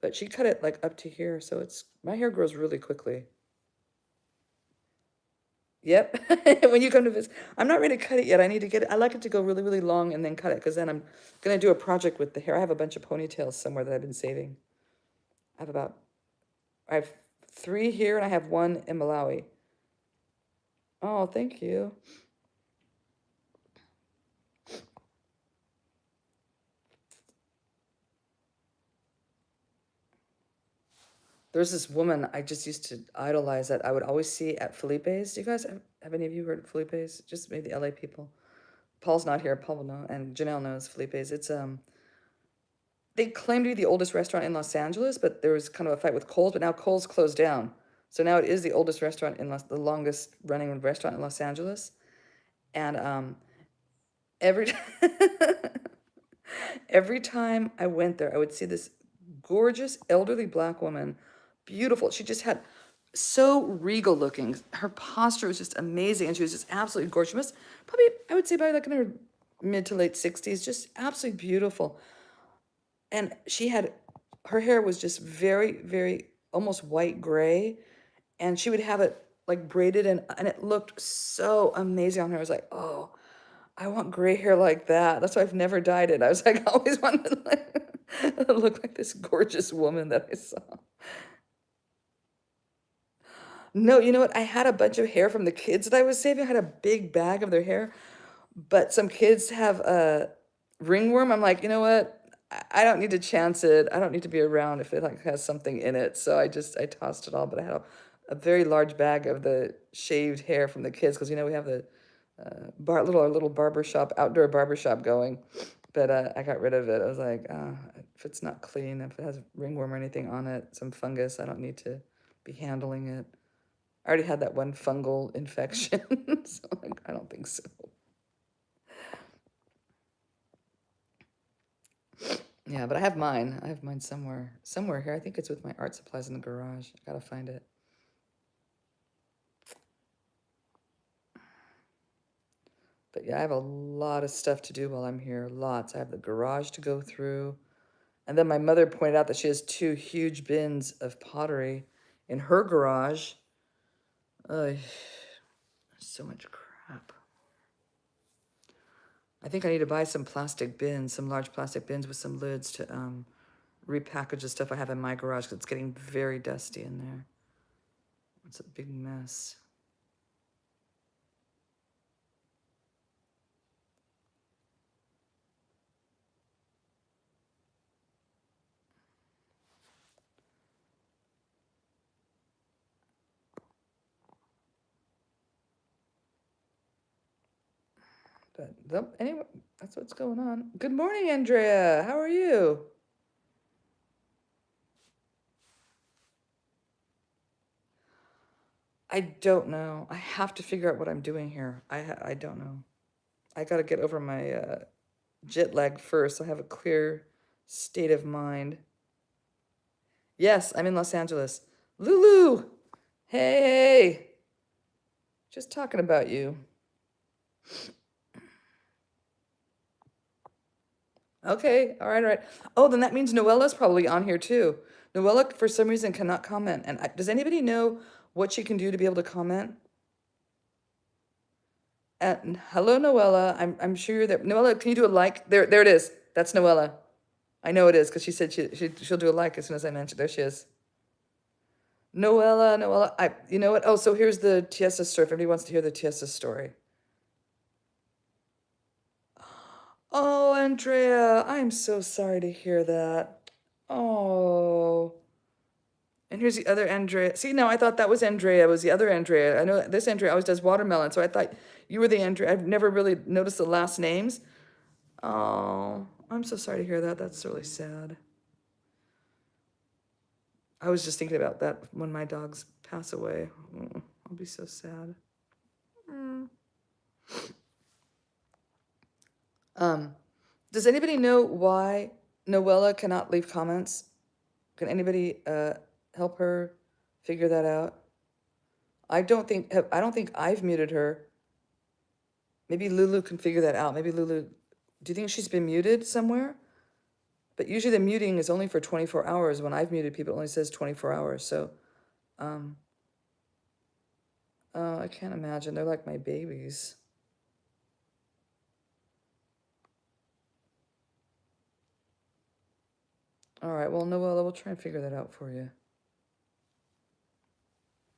But she cut it like up to here, so it's, my hair grows really quickly. Yep. When you come to visit, I'm not ready to cut it yet. I need to get it. I like it to go really, really long and then cut it, because then I'm gonna do a project with the hair. I have a bunch of ponytails somewhere that I've been saving. I have 3 here and I have 1 in Malawi. Oh, thank you. There's this woman I just used to idolize that I would always see at Felipe's. Do you guys have any of you heard of Felipe's? Just maybe the LA people. Paul's not here. Paul will know, and Janelle knows Felipe's. It's they claim to be the oldest restaurant in Los Angeles, but there was kind of a fight with Kohl's, but now Kohl's closed down. So now it is the oldest restaurant in the longest running restaurant in Los Angeles. And every every time I went there, I would see this gorgeous elderly black woman, beautiful. She just had so regal looking. Her posture was just amazing, and she was just absolutely gorgeous. She must probably, I would say, by like in her mid to late 60s, just absolutely beautiful. And she had, her hair was just very, very almost white gray, and she would have it like braided, and it looked so amazing on her. I was like, oh, I want gray hair like that. That's why I've never dyed it. I was like, I always wanted to like, look like this gorgeous woman that I saw. No, you know what? I had a bunch of hair from the kids that I was saving. I had a big bag of their hair, but some kids have a ringworm. I'm like, you know what? I don't need to chance it. I don't need to be around if it like has something in it. So I tossed it all. But I had a very large bag of the shaved hair from the kids, because you know we have the little outdoor barber shop going. But I got rid of it. I was like, if it's not clean, if it has ringworm or anything on it, some fungus, I don't need to be handling it. I already had that one fungal infection, so like, I don't think so. Yeah, but I have mine. I have mine somewhere here. I think it's with my art supplies in the garage. I gotta find it. But yeah, I have a lot of stuff to do while I'm here. Lots. I have the garage to go through. And then my mother pointed out that she has 2 huge bins of pottery in her garage. So much crap. I think I need to buy some plastic bins, some large plastic bins with some lids to repackage the stuff I have in my garage, because it's getting very dusty in there. It's a big mess. But anyway, that's what's going on. Good morning, Andrea. How are you? I don't know. I have to figure out what I'm doing here. I don't know. I got to get over my jet lag first, so I have a clear state of mind. Yes, I'm in Los Angeles. Lulu! Hey! Just talking about you. Okay, all right. Oh, then that means Noella's probably on here too. Noella, for some reason, cannot comment. And does anybody know what she can do to be able to comment? And hello, Noella. I'm sure you're there. Noella, can you do a like? There it is. That's Noella. I know it is, because she said she'll do a like as soon as I mention. There she is. Noella. You know what? Oh, so here's the Tiesa story. If anybody wants to hear the Tiesa story. Oh, Andrea, I'm so sorry to hear that. Oh. And here's the other Andrea. See, no, I thought that was Andrea. It was the other Andrea. I know this Andrea always does watermelon, so I thought you were the Andrea. I've never really noticed the last names. Oh, I'm so sorry to hear that. That's really sad. I was just thinking about that when my dogs pass away. Oh, I'll be so sad. Does anybody know why Noella cannot leave comments Can anybody help her figure that out? I don't think I've muted her. Maybe Lulu can figure that out. Maybe Lulu, do you think she's been muted somewhere? But usually the muting is only for 24 hours. When I've muted people, it only says 24 hours. So, um, oh, I can't imagine. They're like my babies. All right, well, Noella, we'll try and figure that out for you.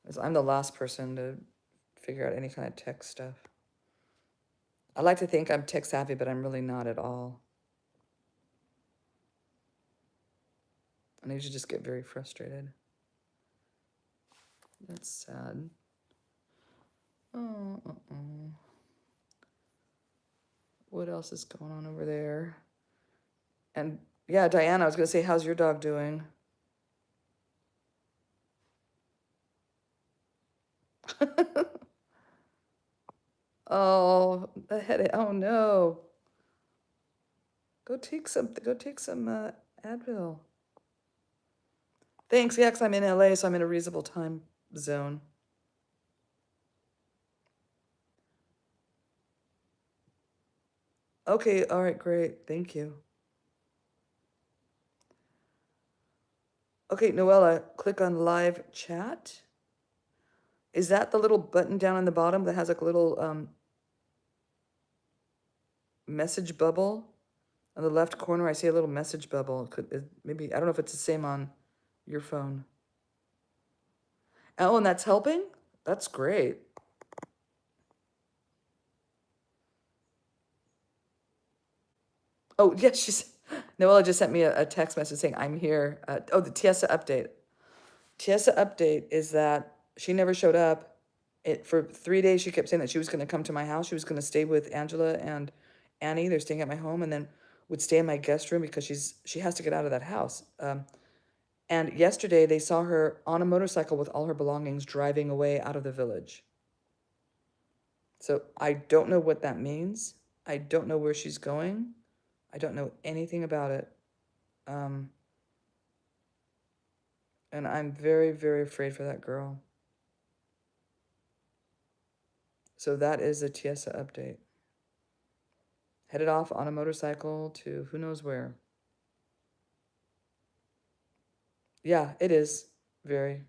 As I'm the last person to figure out any kind of tech stuff. I like to think I'm tech savvy, but I'm really not at all. And I usually just get very frustrated. That's sad. Oh, what else is going on over there? And yeah, Diana, I was gonna say, how's your dog doing? Oh, the headache. Oh no. Go take some Advil. Thanks. Yeah, 'cause I'm in LA, so I'm in a reasonable time zone. Okay, all right, great. Thank you. Okay, Noella, click on live chat. Is that the little button down on the bottom that has like a little message bubble? On the left corner, I see a little message bubble. Maybe, I don't know if it's the same on your phone. Oh, and that's helping? That's great. Oh, yes, Noella just sent me a text message saying, I'm here. Oh, the Tiesa update. Tiesa update is that she never showed up. For 3 days, she kept saying that she was going to come to my house. She was going to stay with Angela and Annie. They're staying at my home, and then would stay in my guest room because she has to get out of that house. And yesterday, they saw her on a motorcycle with all her belongings driving away out of the village. So I don't know what that means. I don't know where she's going. I don't know anything about it. And I'm very, very afraid for that girl. So that is a Tiesa update. Headed off on a motorcycle to who knows where. Yeah, it is very.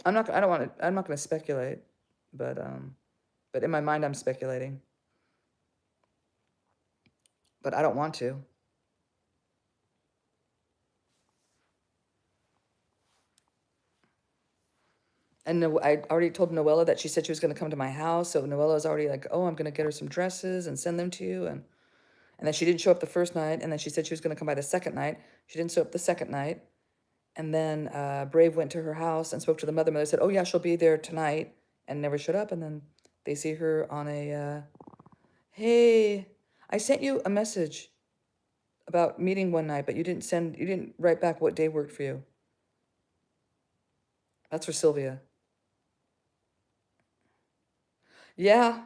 I'm not going to speculate, but in my mind I'm speculating. But I don't want to. And I already told Noella that she said she was going to come to my house. So Noella's already like, oh, I'm going to get her some dresses and send them to you. And then she didn't show up the first night. And then she said she was going to come by the second night. She didn't show up the second night. And then Brave went to her house and spoke to the mother. Mother said, oh, yeah, she'll be there tonight, and never showed up. And then they see her on a, hey, I sent you a message about meeting one night, but you didn't write back what day worked for you. That's for Sylvia. Yeah.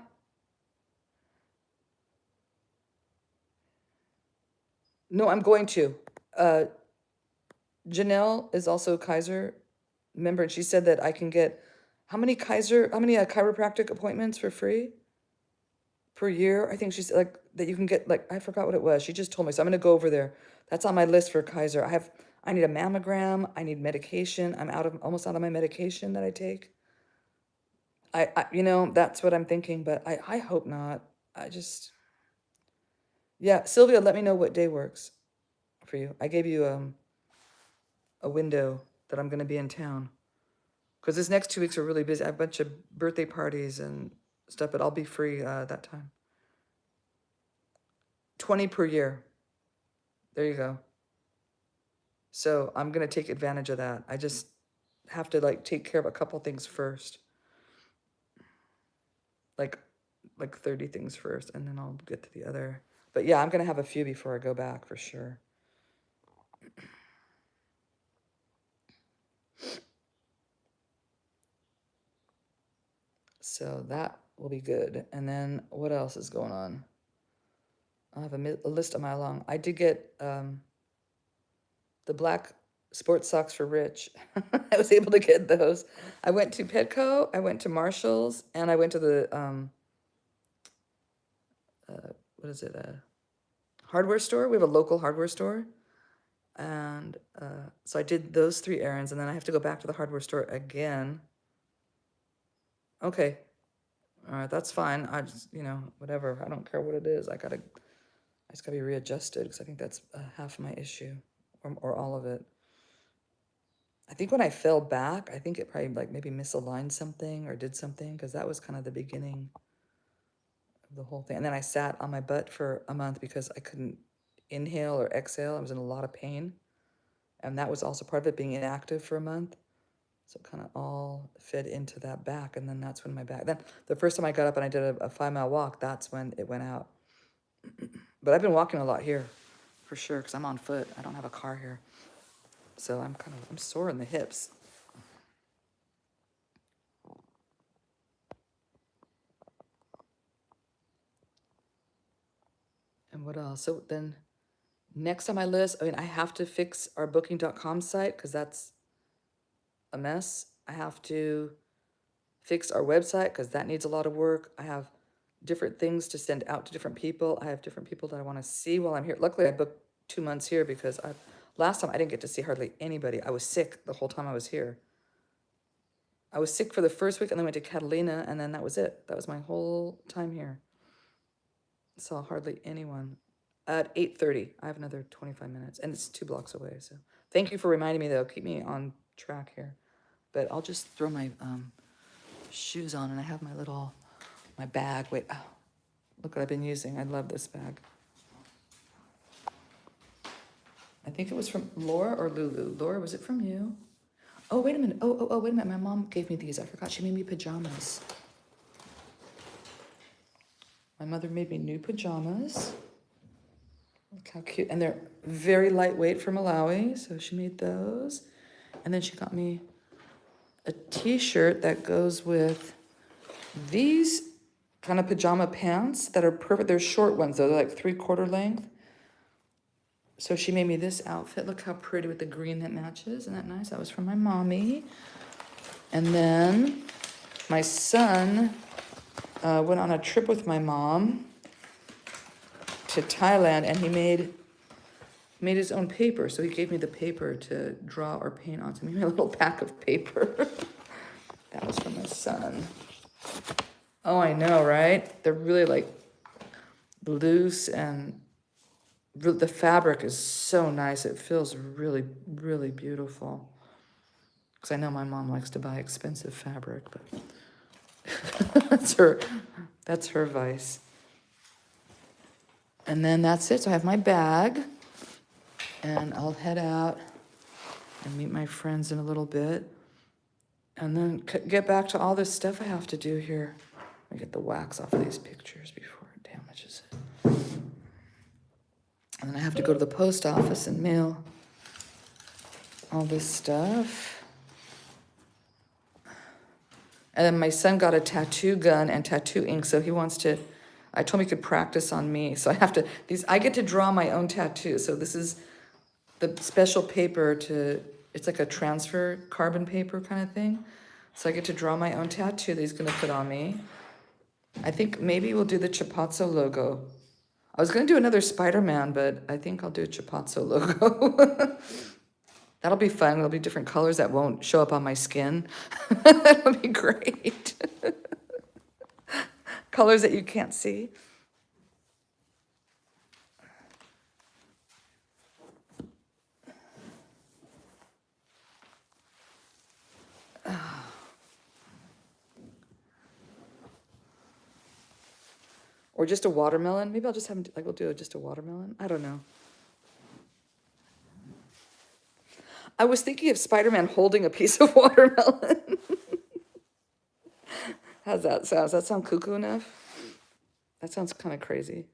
No, I'm going to. Janelle is also a Kaiser member, and she said that I can get how many chiropractic appointments for free per year? I think she's like that you can get, like, I forgot what it was. She just told me, so I'm gonna go over there. That's on my list for Kaiser. I need a mammogram. I need medication. I'm almost out of my medication that I take. That's what I'm thinking, but I hope not. Yeah, Sylvia, let me know what day works for you. I gave you a window that I'm gonna be in town. Because this next 2 weeks are really busy. I have a bunch of birthday parties and stuff, but I'll be free that time. 20 per year. There you go. So I'm going to take advantage of that. I just have to take care of a couple things first. Like 30 things first, and then I'll get to the other. But yeah, I'm going to have a few before I go back for sure. So that will be good. And then what else is going on? I have a list a mile long. I did get the black sports socks for Rich. I was able to get those. I went to Petco, I went to Marshall's, and I went to the what is it? Hardware store. We have a local hardware store, and so I did those 3 errands, and then I have to go back to the hardware store again. Okay, all right, that's fine. I just, whatever. I don't care what it is. I just gotta be readjusted because I think that's half my issue, or all of it. I think when I fell back, I think it probably like maybe misaligned something or did something, because that was kind of the beginning of the whole thing. And then I sat on my butt for a month because I couldn't inhale or exhale. I was in a lot of pain. And that was also part of it, being inactive for a month. So it kind of all fed into that back. And then that's when my back, then the first time I got up and I did a 5-mile walk, that's when it went out. But I've been walking a lot here for sure, because I'm on foot. I don't have a car here. So I'm sore in the hips. And what else? So then next on my list, I have to fix our booking.com site because that's a mess. I have to fix our website because that needs a lot of work. I have different things to send out to different people. I have different people that I want to see while I'm here. Luckily, I booked 2 months here because last time I didn't get to see hardly anybody. I was sick the whole time I was here. I was sick for the first week and then went to Catalina, and then that was it. That was my whole time here. Saw hardly anyone. At 8:30, I have another 25 minutes, and it's 2 blocks away. So thank you for reminding me, though. Keep me on track here. But I'll just throw my shoes on, and I have my bag. Wait, oh, look what I've been using. I love this bag. I think it was from Laura or Lulu. Laura, was it from you? Oh, wait a minute. Oh, wait a minute. My mom gave me these. I forgot. She made me pajamas. My mother made me new pajamas. Look how cute. And they're very lightweight for Malawi, so she made those. And then she got me a t-shirt that goes with these kind of pajama pants that are perfect. They're short ones, though. They're like 3/4 length. So she made me this outfit. Look how pretty with the green that matches. Isn't that nice? That was from my mommy. And then my son went on a trip with my mom to Thailand, and he made his own paper. So he gave me the paper to draw or paint on. So he made me a little pack of paper. That was from my son. Oh, I know, right? They're really like loose, and the fabric is so nice. It feels really, really beautiful. Because I know my mom likes to buy expensive fabric, but that's her vice. And then that's it. So I have my bag, and I'll head out and meet my friends in a little bit, and then get back to all this stuff I have to do here. Let me get the wax off of these pictures before it damages it. And then I have to go to the post office and mail all this stuff. And then my son got a tattoo gun and tattoo ink, so he wants to, I told him he could practice on me. So I get to draw my own tattoo. So this is the special paper it's like a transfer carbon paper kind of thing. So I get to draw my own tattoo that he's gonna put on me. I think maybe we'll do the Chipatso logo. I was gonna do another Spider-Man, but I think I'll do a Chipatso logo. That'll be fun. There'll be different colors that won't show up on my skin. That'll be great. Colors that you can't see. Or just a watermelon. Maybe I'll just have him, we'll do just a watermelon. I don't know. I was thinking of Spider-Man holding a piece of watermelon. How's that sound? Does that sound cuckoo enough? That sounds kind of crazy.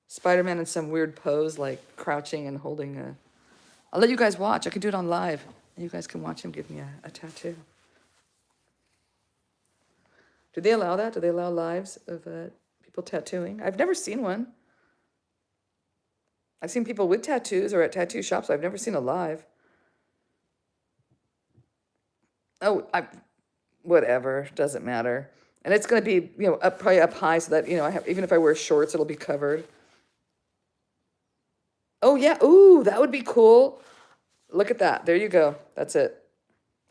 Spider-Man in some weird pose, like crouching and holding a... I'll let you guys watch. I can do it on live. You guys can watch him give me a tattoo. Do they allow that? Do they allow lives of people tattooing? I've never seen one. I've seen people with tattoos or at tattoo shops. I've never seen a live. Oh, whatever, doesn't matter. And it's going to be, up, probably up high so that, even if I wear shorts, it'll be covered. Oh, yeah. Ooh, that would be cool. Look at that. There you go. That's it.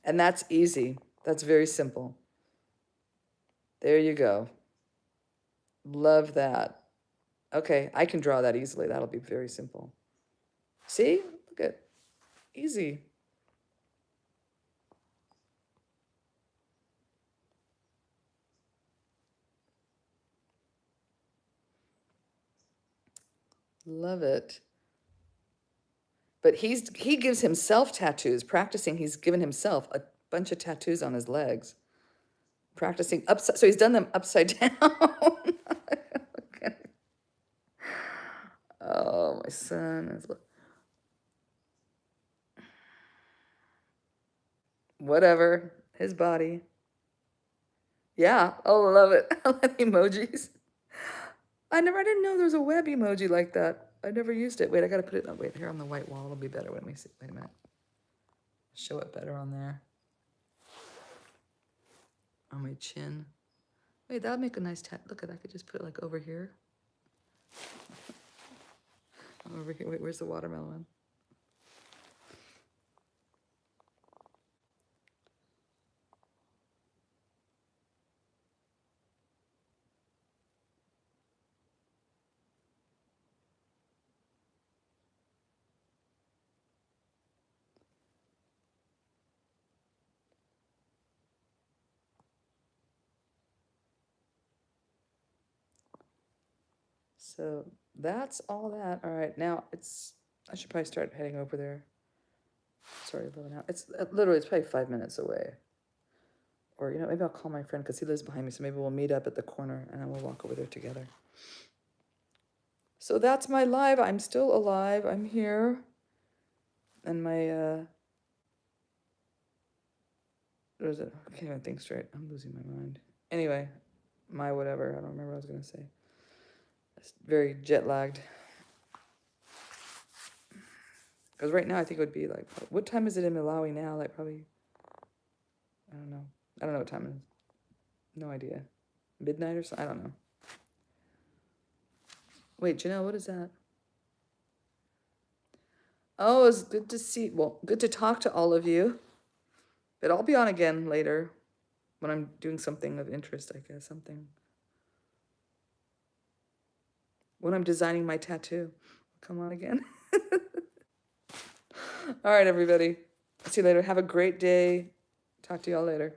And that's easy. That's very simple. There you go. Love that. Okay, I can draw that easily. That'll be very simple. See? Look at easy. Love it. But he gives himself tattoos. Practicing, he's given himself a bunch of tattoos on his legs. Practicing upside, so he's done them upside down. Okay. Oh, my son is. Whatever. His body. Yeah. Oh, I love it. I love emojis. I didn't know there was a web emoji like that. I never used it. Wait, I gotta put it, wait, here on the white wall. It'll be better. Wait a minute. Show it better on there. On my chin. Wait, that'll make a nice look at, I could just put it like over here. Over here. Wait, where's the watermelon? So that's all that. All right, now I should probably start heading over there. Sorry, blowing out. It's literally, it's probably 5 minutes away. Or, maybe I'll call my friend because he lives behind me. So maybe we'll meet up at the corner and then we'll walk over there together. So that's my live. I'm still alive. I'm here. And my, what is it? I can't even think straight. I'm losing my mind. Anyway, my whatever. I don't remember what I was going to say. It's very jet lagged. Because right now I think it would be like, what time is it in Malawi now? Like probably, I don't know. I don't know what time it is. No idea. Midnight or something? I don't know. Wait, Janelle, what is that? Oh, it's good to see, well, good to talk to all of you. But I'll be on again later when I'm doing something of interest, I guess, something. When I'm designing my tattoo. Come on again. All right, everybody. See you later. Have a great day. Talk to y'all later.